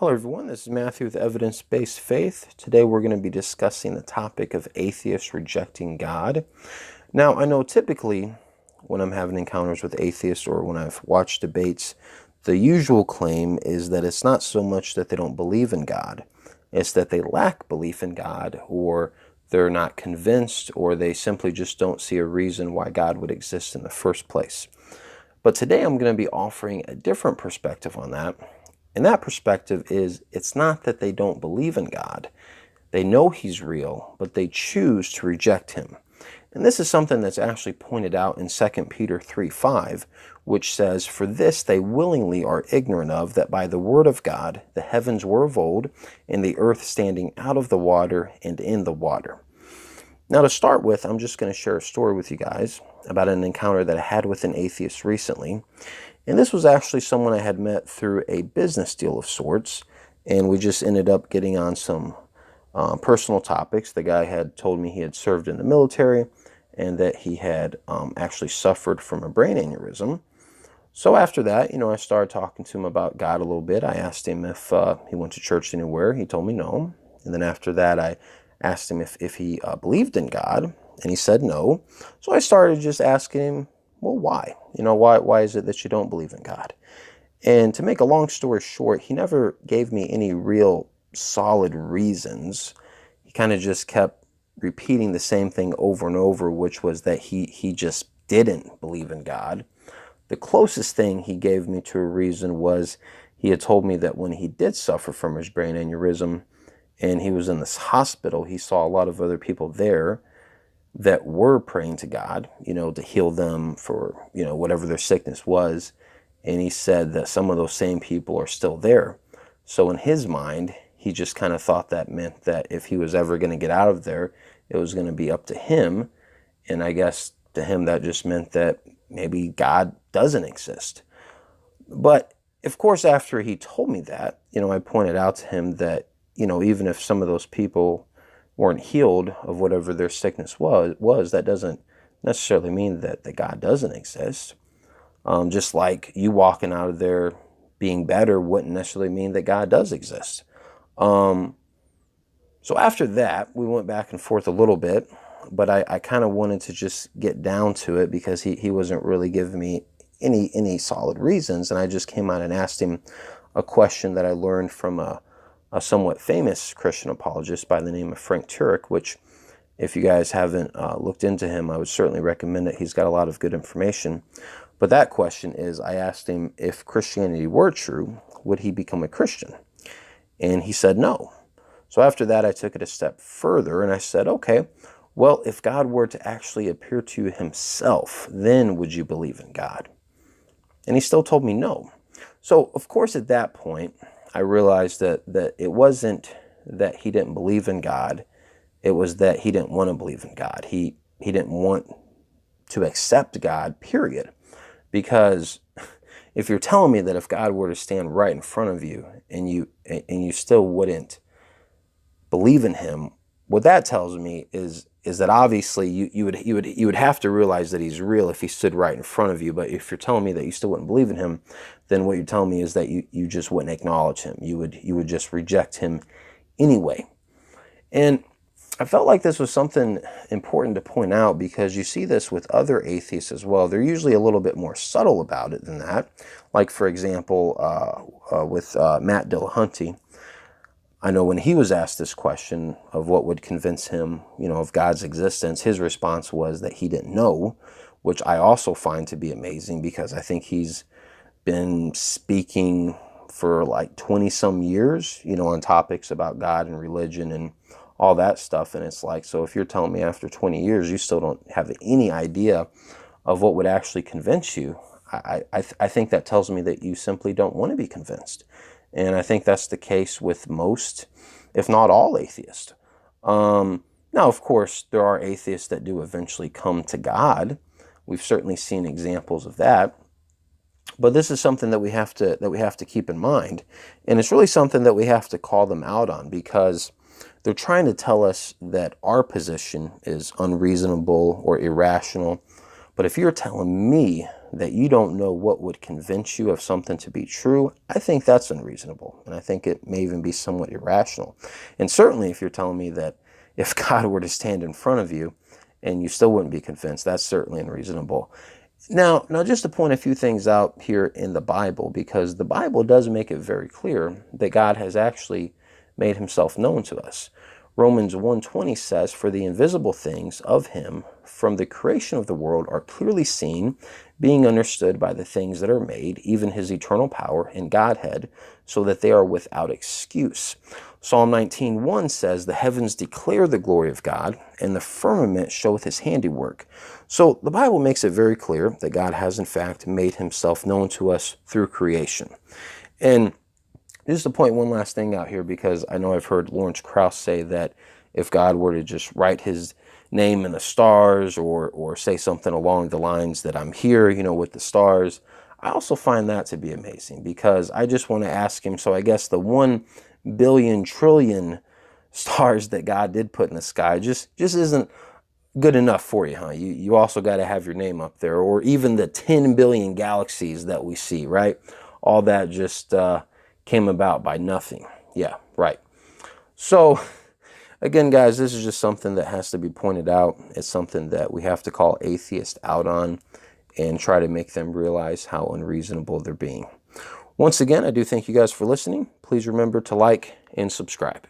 Hello everyone, this is Matthew with Evidence-Based Faith. Today we're going to be discussing the topic of atheists rejecting God. Now, I know typically when I'm having encounters with atheists or when I've watched debates, the usual claim is that it's not so much that they don't believe in God, it's that they lack belief in God, or they're not convinced, or they simply just don't see a reason why God would exist in the first place. But today I'm going to be offering a different perspective on that. And that perspective is, it's not that they don't believe in God. They know He's real, but they choose to reject Him. And this is something that's actually pointed out in 2 Peter 3:5, which says, "For this they willingly are ignorant of, that by the word of God the heavens were of old, and the earth standing out of the water and in the water." Now, to start with, I'm just going to share a story with you guys about an encounter that I had with an atheist recently. And this was actually someone I had met through a business deal of sorts, and we just ended up getting on some personal topics. The guy had told me he had served in the military and that he had actually suffered from a brain aneurysm. So after that, I started talking to him about God a little bit. I asked him if he went to church anywhere. He told me no. And then after that, I asked him if he believed in God, and he said no. So I started just asking him, well, why? Why is it that you don't believe in God? And to make a long story short, he never gave me any real solid reasons. He kind of just kept repeating the same thing over and over, which was that he just didn't believe in God. The closest thing he gave me to a reason was he had told me that when he did suffer from his brain aneurysm and he was in this hospital, he saw a lot of other people there that were praying to God, to heal them for, whatever their sickness was. And he said that some of those same people are still there. So in his mind, he just kind of thought that meant that if he was ever going to get out of there, it was going to be up to him. And I guess to him, that just meant that maybe God doesn't exist. But of course, after he told me that, I pointed out to him that, even if some of those people weren't healed of whatever their sickness was, that doesn't necessarily mean that God doesn't exist. Just like you walking out of there being better wouldn't necessarily mean that God does exist. So after that, we went back and forth a little bit, but I kind of wanted to just get down to it because he wasn't really giving me any solid reasons. And I just came out and asked him a question that I learned from a somewhat famous Christian apologist by the name of Frank Turek, which, if you guys haven't looked into him, I would certainly recommend it. He's got a lot of good information. But that question is, I asked him, if Christianity were true, would he become a Christian? And he said no. So after that, I took it a step further and I said, okay, well, if God were to actually appear to you Himself, then would you believe in God? And he still told me no. So, of course, at that point, I realized that it wasn't that he didn't believe in God. It was that he didn't want to believe in God. He didn't want to accept God, period. Because if you're telling me that if God were to stand right in front of you and you still wouldn't believe in Him, what that tells me is that obviously you would have to realize that He's real if He stood right in front of you. But if you're telling me that you still wouldn't believe in Him, then what you're telling me is that you just wouldn't acknowledge Him. You would just reject Him anyway. And I felt like this was something important to point out because you see this with other atheists as well. They're usually a little bit more subtle about it than that. Like, for example, with Matt Dillahunty. I know when he was asked this question of what would convince him, of God's existence, his response was that he didn't know, which I also find to be amazing because I think he's been speaking for like 20 some years, on topics about God and religion and all that stuff. And it's like, so if you're telling me after 20 years, you still don't have any idea of what would actually convince you, I think that tells me that you simply don't want to be convinced. And I think that's the case with most, if not all, atheists. Now, of course, there are atheists that do eventually come to God. We've certainly seen examples of that. But this is something that we have to keep in mind. And it's really something that we have to call them out on because they're trying to tell us that our position is unreasonable or irrational. But if you're telling me that you don't know what would convince you of something to be true, I think that's unreasonable. And I think it may even be somewhat irrational. And certainly if you're telling me that if God were to stand in front of you and you still wouldn't be convinced, that's certainly unreasonable. Now, just to point a few things out here in the Bible, because the Bible does make it very clear that God has actually made himself known to us. Romans 1:20 says, "For the invisible things of him from the creation of the world are clearly seen, being understood by the things that are made, even his eternal power and Godhead, so that they are without excuse." Psalm 19:1 says, "The heavens declare the glory of God, and the firmament showeth his handiwork." So the Bible makes it very clear that God has in fact made himself known to us through creation. And just to point one last thing out here, because I know I've heard Lawrence Krauss say that if God were to just write his name in the stars or say something along the lines that I'm here, with the stars, I also find that to be amazing, because I just want to ask him, so I guess the 1 billion trillion stars that God did put in the sky just isn't good enough for you, huh? You also got to have your name up there, or even the 10 billion galaxies that we see, right? All that just came about by nothing. Yeah, right. So again, guys, this is just something that has to be pointed out. It's something that we have to call atheists out on and try to make them realize how unreasonable they're being. Once again, I do thank you guys for listening. Please remember to like and subscribe.